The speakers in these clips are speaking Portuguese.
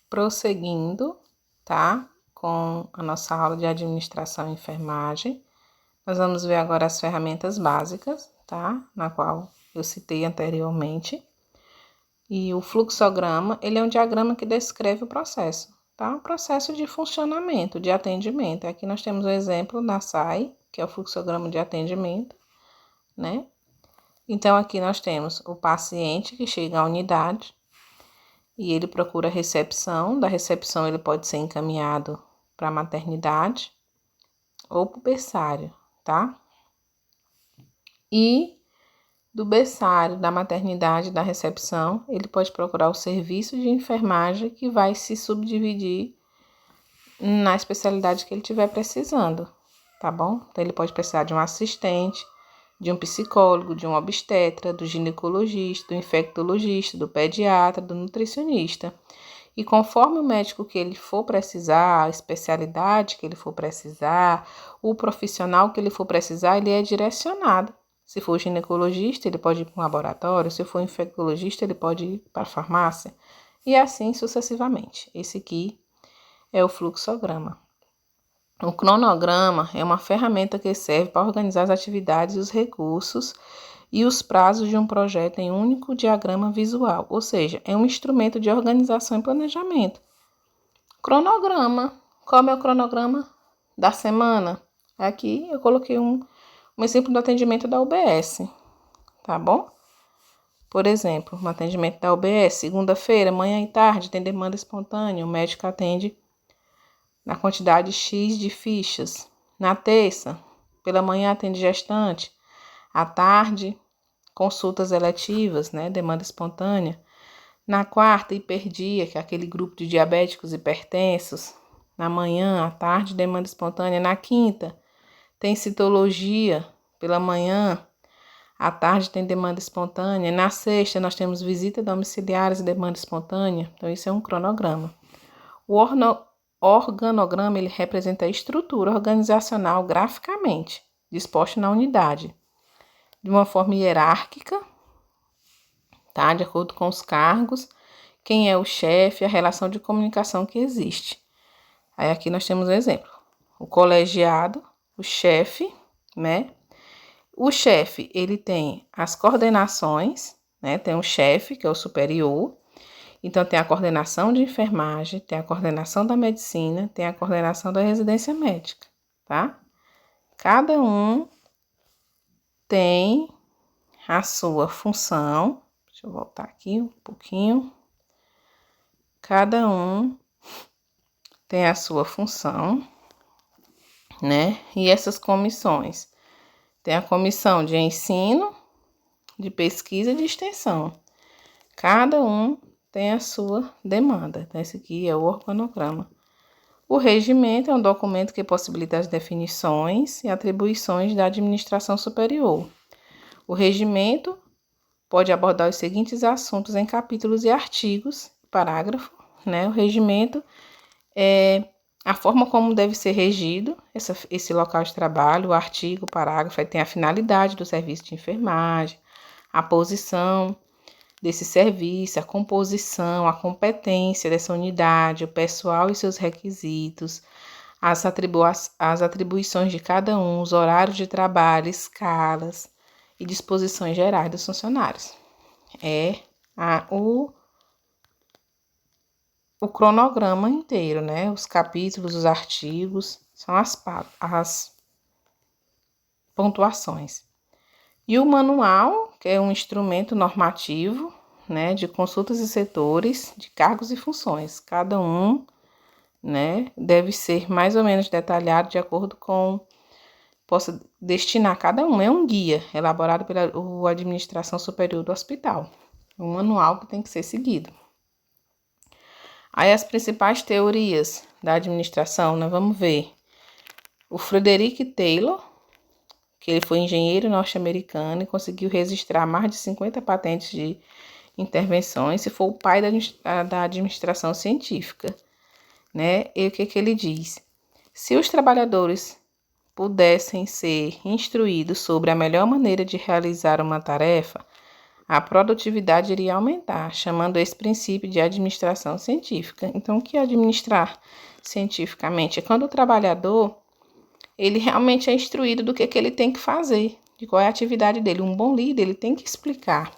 prosseguindo, tá? Com a nossa aula de administração e enfermagem. Nós vamos ver agora as ferramentas básicas, tá? Na qual eu citei anteriormente. E o fluxograma, ele é um diagrama que descreve o processo, tá? O processo de funcionamento, de atendimento. Aqui nós temos o exemplo da SAI, que é o fluxograma de atendimento, né? Então, aqui nós temos o paciente que chega à unidade e ele procura a recepção. Da recepção, ele pode ser encaminhado para a maternidade ou para o berçário, tá? E do berçário, da maternidade, da recepção, ele pode procurar o serviço de enfermagem que vai se subdividir na especialidade que ele estiver precisando, tá bom? Então, ele pode precisar de um assistente, de um psicólogo, de um obstetra, do ginecologista, do infectologista, do pediatra, do nutricionista. E conforme o médico que ele for precisar, a especialidade que ele for precisar, o profissional que ele for precisar, ele é direcionado. Se for ginecologista, ele pode ir para um laboratório. Se for infectologista, ele pode ir para a farmácia. E assim sucessivamente. Esse aqui é o fluxograma. O cronograma é uma ferramenta que serve para organizar as atividades, os recursos e os prazos de um projeto em um único diagrama visual, ou seja, é um instrumento de organização e planejamento. Cronograma. Como é o cronograma da semana? Aqui eu coloquei um exemplo do atendimento da UBS, tá bom? Por exemplo, um atendimento da UBS, segunda-feira, manhã e tarde, tem demanda espontânea, o médico atende na quantidade X de fichas. Na terça, pela manhã atende gestante. À tarde, consultas eletivas, né, demanda espontânea. Na quarta, hiperdia, que é aquele grupo de diabéticos hipertensos. Na manhã, à tarde, demanda espontânea. Na quinta, tem citologia, pela manhã. À tarde, tem demanda espontânea. Na sexta, nós temos visita domiciliares e demanda espontânea. Então, isso é um cronograma. O organograma, ele representa a estrutura organizacional graficamente, disposta na unidade, de uma forma hierárquica, tá? De acordo com os cargos, quem é o chefe, a relação de comunicação que existe. Aí aqui nós temos um exemplo. O colegiado, o chefe, né? O chefe, ele tem as coordenações, né? Tem um chefe, que é o superior. Então, tem a coordenação de enfermagem, tem a coordenação da medicina, tem a coordenação da residência médica, tá? Cada um tem a sua função. Deixa eu voltar aqui um pouquinho. Cada um tem a sua função, né? E essas comissões. Tem a comissão de ensino, de pesquisa e de extensão. Cada um tem a sua demanda. Então, esse aqui é o organograma. O regimento é um documento que possibilita as definições e atribuições da administração superior. O regimento pode abordar os seguintes assuntos em capítulos e artigos, parágrafo, né? O regimento é a forma como deve ser regido esse local de trabalho, o artigo, o parágrafo, aí tem a finalidade do serviço de enfermagem, a posição desse serviço, a composição, a competência dessa unidade, o pessoal e seus requisitos, as atribuições de cada um, os horários de trabalho, escalas e disposições gerais dos funcionários. O cronograma inteiro, né? Os capítulos, os artigos, são as pontuações. E o manual, que é um instrumento normativo, né, de consultas e setores, de cargos e funções. Cada um, né, deve ser mais ou menos detalhado de acordo com possa destinar cada um. É um guia elaborado pela administração superior do hospital. Um manual que tem que ser seguido. Aí as principais teorias da administração, nós vamos ver. O Frederick Taylor, que ele foi engenheiro norte-americano e conseguiu registrar mais de 50 patentes de intervenções, e foi o pai da administração científica, né? E o que ele diz? Se os trabalhadores pudessem ser instruídos sobre a melhor maneira de realizar uma tarefa, a produtividade iria aumentar, chamando esse princípio de administração científica. Então, o que é administrar cientificamente? É quando o trabalhador, ele realmente é instruído do que ele tem que fazer, de qual é a atividade dele. Um bom líder, ele tem que explicar,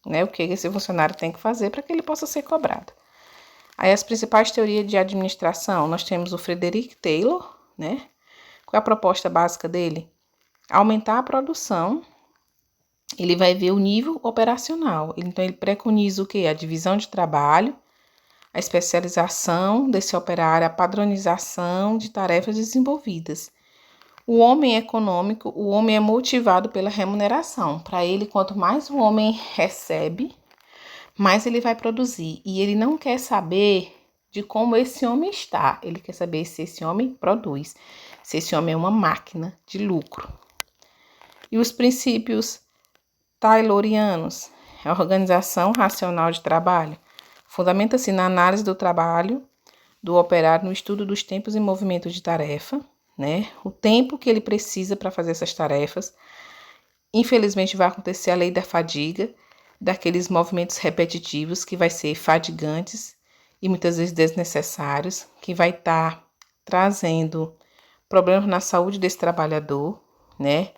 né, o que esse funcionário tem que fazer para que ele possa ser cobrado. Aí as principais teorias de administração, nós temos o Frederick Taylor, né? Qual é a proposta básica dele? Aumentar a produção. Ele vai ver o nível operacional. Então, ele preconiza o quê? A divisão de trabalho, a especialização desse operário, a padronização de tarefas desenvolvidas. O homem econômico, o homem é motivado pela remuneração. Para ele, quanto mais o homem recebe, mais ele vai produzir. E ele não quer saber de como esse homem está. Ele quer saber se esse homem produz, se esse homem é uma máquina de lucro. E os princípios taylorianos, a organização racional de trabalho, fundamenta-se na análise do trabalho do operário, no estudo dos tempos e movimentos de tarefa, né? O tempo que ele precisa para fazer essas tarefas. Infelizmente vai acontecer a lei da fadiga, daqueles movimentos repetitivos que vai ser fadigantes e muitas vezes desnecessários, que vai estar trazendo problemas na saúde desse trabalhador, né?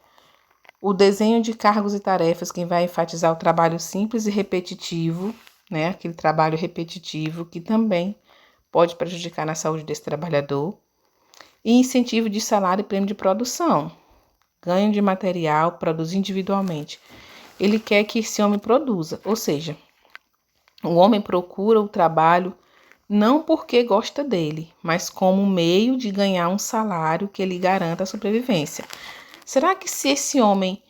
O desenho de cargos e tarefas, que vai enfatizar o trabalho simples e repetitivo, né? Aquele trabalho repetitivo que também pode prejudicar na saúde desse trabalhador. E incentivo de salário e prêmio de produção. Ganho de material, produzir individualmente. Ele quer que esse homem produza, ou seja, o homem procura o trabalho não porque gosta dele, mas como meio de ganhar um salário que lhe garanta a sobrevivência. Será que se esse homem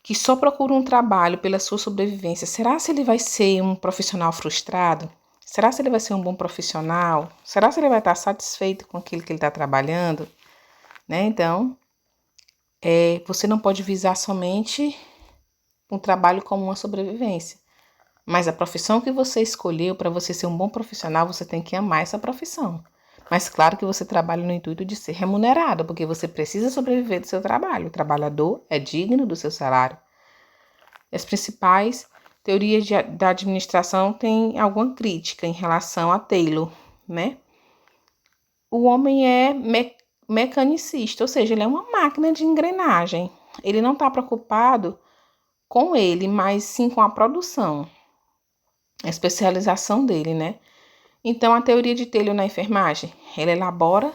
que só procura um trabalho pela sua sobrevivência, será se ele vai ser um profissional frustrado? Será se ele vai ser um bom profissional? Será se ele vai estar satisfeito com aquilo que ele está trabalhando? Né? Então, você não pode visar somente um trabalho como uma sobrevivência. Mas a profissão que você escolheu, para você ser um bom profissional, você tem que amar essa profissão. Mas claro que você trabalha no intuito de ser remunerado, porque você precisa sobreviver do seu trabalho. O trabalhador é digno do seu salário. As principais teorias da administração têm alguma crítica em relação a Taylor, né? O homem é mecanicista, ou seja, ele é uma máquina de engrenagem. Ele não está preocupado com ele, mas sim com a produção, a especialização dele, né? Então, a teoria de Taylor na enfermagem, ela elabora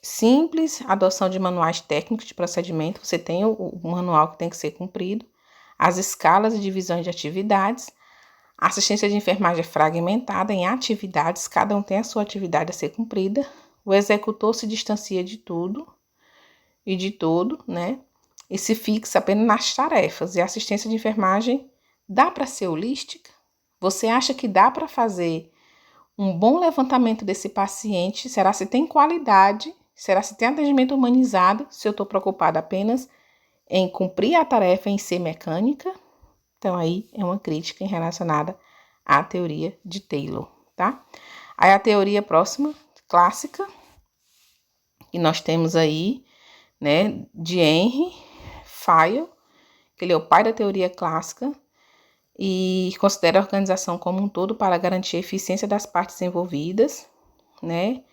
simples adoção de manuais técnicos de procedimento. Você tem o manual que tem que ser cumprido, as escalas e divisões de atividades. A assistência de enfermagem é fragmentada em atividades, cada um tem a sua atividade a ser cumprida. O executor se distancia de tudo e de todo, né? E se fixa apenas nas tarefas. E a assistência de enfermagem dá para ser holística? Você acha que dá para fazer um bom levantamento desse paciente? Será se tem qualidade? Será se tem atendimento humanizado? Se eu estou preocupada apenas em cumprir a tarefa, em ser mecânica? Então, aí é uma crítica relacionada à teoria de Taylor, tá? Aí a teoria próxima, clássica, que nós temos aí, né, de Henry Fayol, que ele é o pai da teoria clássica, e considera a organização como um todo para garantir a eficiência das partes envolvidas, né?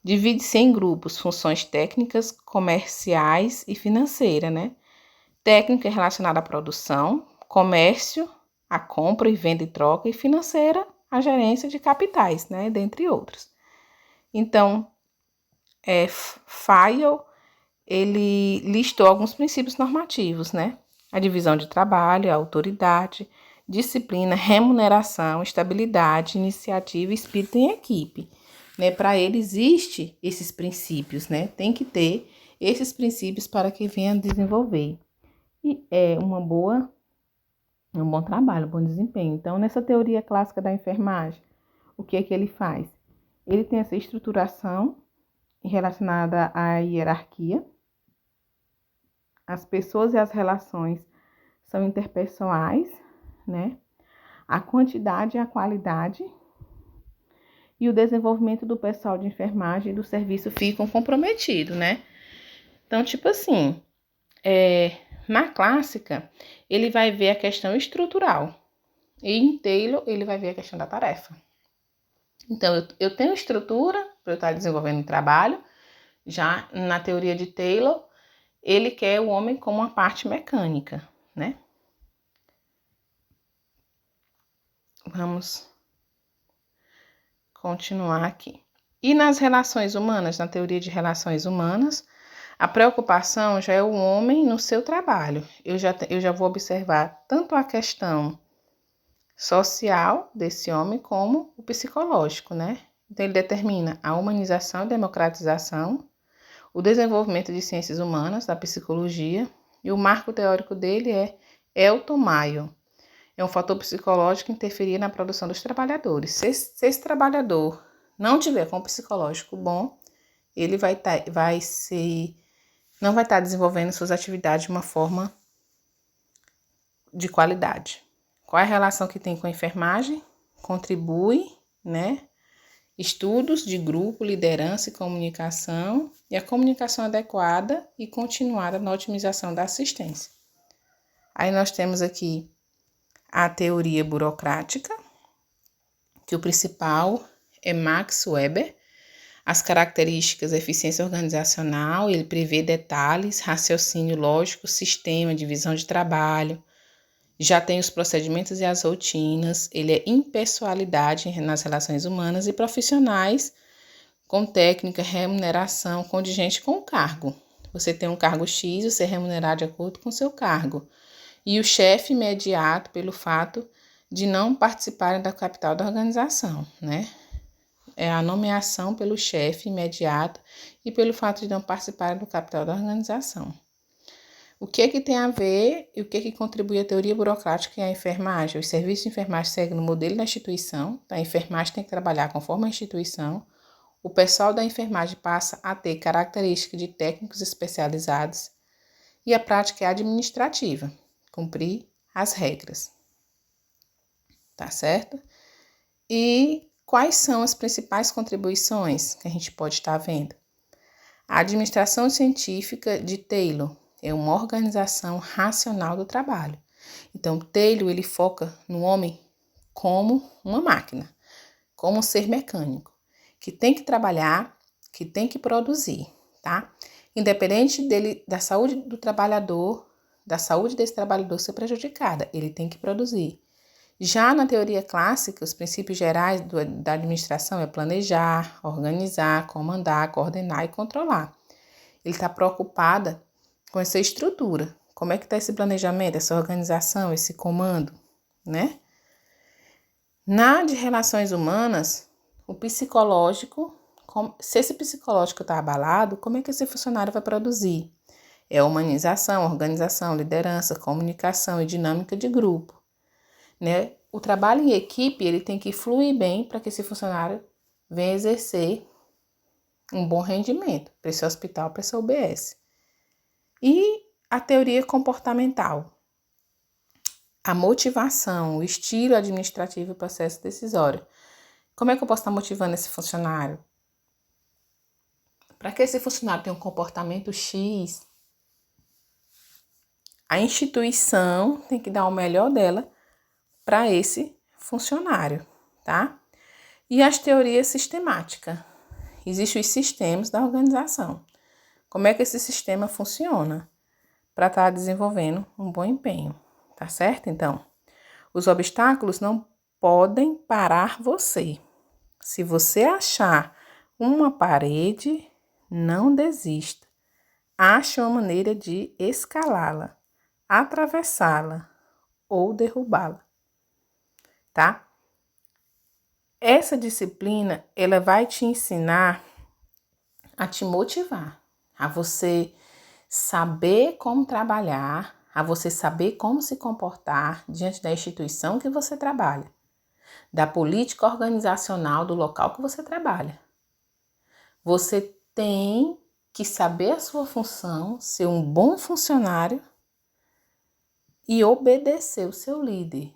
Divide-se em grupos, funções técnicas, comerciais e financeira, né? Técnica é relacionada à produção, comércio, a compra e venda e troca, e financeira, a gerência de capitais, né? Dentre outros. Então, Fayol, ele listou alguns princípios normativos, né? A divisão de trabalho, a autoridade, disciplina, remuneração, estabilidade, iniciativa e espírito em equipe, né? Para ele existe esses princípios, né? Tem que ter esses princípios para que venha desenvolver. E é um bom trabalho, um bom desempenho. Então, nessa teoria clássica da enfermagem, o que é que ele faz? Ele tem essa estruturação relacionada à hierarquia. As pessoas e as relações são interpessoais, né? A quantidade e a qualidade e o desenvolvimento do pessoal de enfermagem e do serviço ficam comprometidos, né? Então, tipo assim, Na clássica, ele vai ver a questão estrutural. E em Taylor, ele vai ver a questão da tarefa. Então, eu tenho estrutura para eu estar desenvolvendo o trabalho. Já na teoria de Taylor, ele quer o homem como uma parte mecânica, né? Vamos continuar aqui. E nas relações humanas, na teoria de relações humanas, a preocupação já é o homem no seu trabalho. Eu já vou observar tanto a questão social desse homem como o psicológico, né? Então, ele determina a humanização e democratização, o desenvolvimento de ciências humanas, da psicologia, e o marco teórico dele é Elton Mayo. É um fator psicológico que interferir na produção dos trabalhadores. Se esse trabalhador não tiver com um psicológico bom, ele não vai estar desenvolvendo suas atividades de uma forma de qualidade. Qual é a relação que tem com a enfermagem? Contribui, né? Estudos de grupo, liderança e comunicação, e a comunicação adequada e continuada na otimização da assistência. Aí nós temos aqui a teoria burocrática, que o principal é Max Weber. As características, eficiência organizacional, ele prevê detalhes, raciocínio lógico, sistema, divisão de trabalho. Já tem os procedimentos e as rotinas, ele é impessoalidade nas relações humanas e profissionais, com técnica, remuneração, contingente com o cargo. Você tem um cargo X, você é remunerado de acordo com o seu cargo. E o chefe imediato pelo fato de não participarem da capital da organização, né? É a nomeação pelo chefe imediato e pelo fato de não participarem do capital da organização. O que tem a ver e o que contribui à teoria burocrática e à enfermagem? Os serviços de enfermagem seguem no modelo da instituição, tá? A enfermagem tem que trabalhar conforme a instituição. O pessoal da enfermagem passa a ter características de técnicos especializados e a prática é administrativa, cumprir as regras, tá certo? E quais são as principais contribuições que a gente pode estar vendo? A administração científica de Taylor é uma organização racional do trabalho. Então, Taylor, ele foca no homem como uma máquina, como um ser mecânico, que tem que trabalhar, que tem que produzir, tá? Independente da saúde do trabalhador, da saúde desse trabalhador ser prejudicada, ele tem que produzir. Já na teoria clássica, os princípios gerais da administração é planejar, organizar, comandar, coordenar e controlar. Ele está preocupado com essa estrutura. Como é que está esse planejamento, essa organização, esse comando, né? Na de relações humanas, o psicológico, se esse psicológico está abalado, como é que esse funcionário vai produzir? É humanização, organização, liderança, comunicação e dinâmica de grupo, né? O trabalho em equipe, ele tem que fluir bem para que esse funcionário venha exercer um bom rendimento para esse hospital, para essa UBS. E a teoria comportamental, a motivação, o estilo administrativo e o processo decisório. Como é que eu posso estar motivando esse funcionário? Para que esse funcionário tenha um comportamento X, a instituição tem que dar o melhor dela para esse funcionário, tá? E as teorias sistemáticas. Existem os sistemas da organização. Como é que esse sistema funciona para estar desenvolvendo um bom empenho, tá certo? Então, os obstáculos não podem parar você. Se você achar uma parede, não desista. Ache uma maneira de escalá-la, atravessá-la ou derrubá-la, tá? Essa disciplina, ela vai te ensinar a te motivar, a você saber como trabalhar, a você saber como se comportar diante da instituição que você trabalha, da política organizacional do local que você trabalha. Você tem que saber a sua função, ser um bom funcionário e obedecer o seu líder,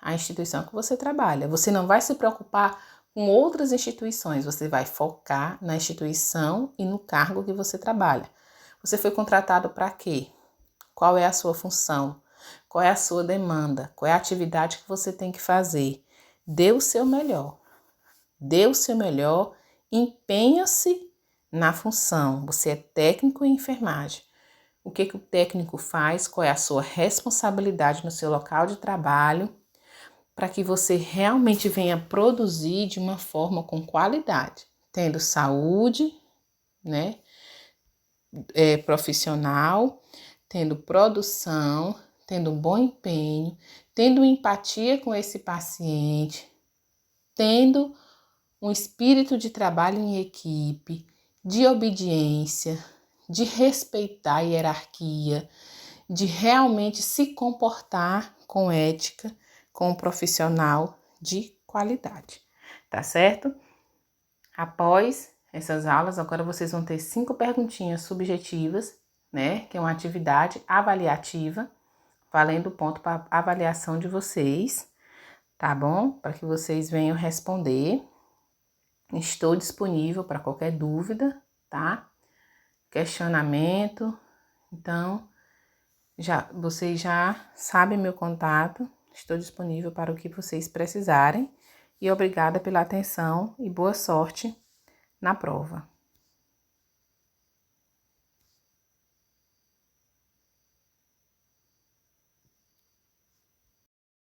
a instituição que você trabalha. Você não vai se preocupar com outras instituições, você vai focar na instituição e no cargo que você trabalha. Você foi contratado para quê? Qual é a sua função? Qual é a sua demanda? Qual é a atividade que você tem que fazer? Dê o seu melhor. Dê o seu melhor, empenha-se na função. Você é técnico em enfermagem. O que o técnico faz? Qual é a sua responsabilidade no seu local de trabalho para que você realmente venha produzir de uma forma com qualidade, tendo saúde, né, profissional, tendo produção, tendo um bom empenho, tendo empatia com esse paciente, tendo um espírito de trabalho em equipe, de obediência, de respeitar a hierarquia, de realmente se comportar com ética, com um profissional de qualidade, tá certo? Após essas aulas, agora vocês vão ter 5 perguntinhas subjetivas, né? Que é uma atividade avaliativa, valendo ponto para avaliação de vocês, tá bom? Para que vocês venham responder. Estou disponível para qualquer dúvida, tá? Questionamento. Então, vocês já sabem meu contato. Estou disponível para o que vocês precisarem. E obrigada pela atenção e boa sorte na prova.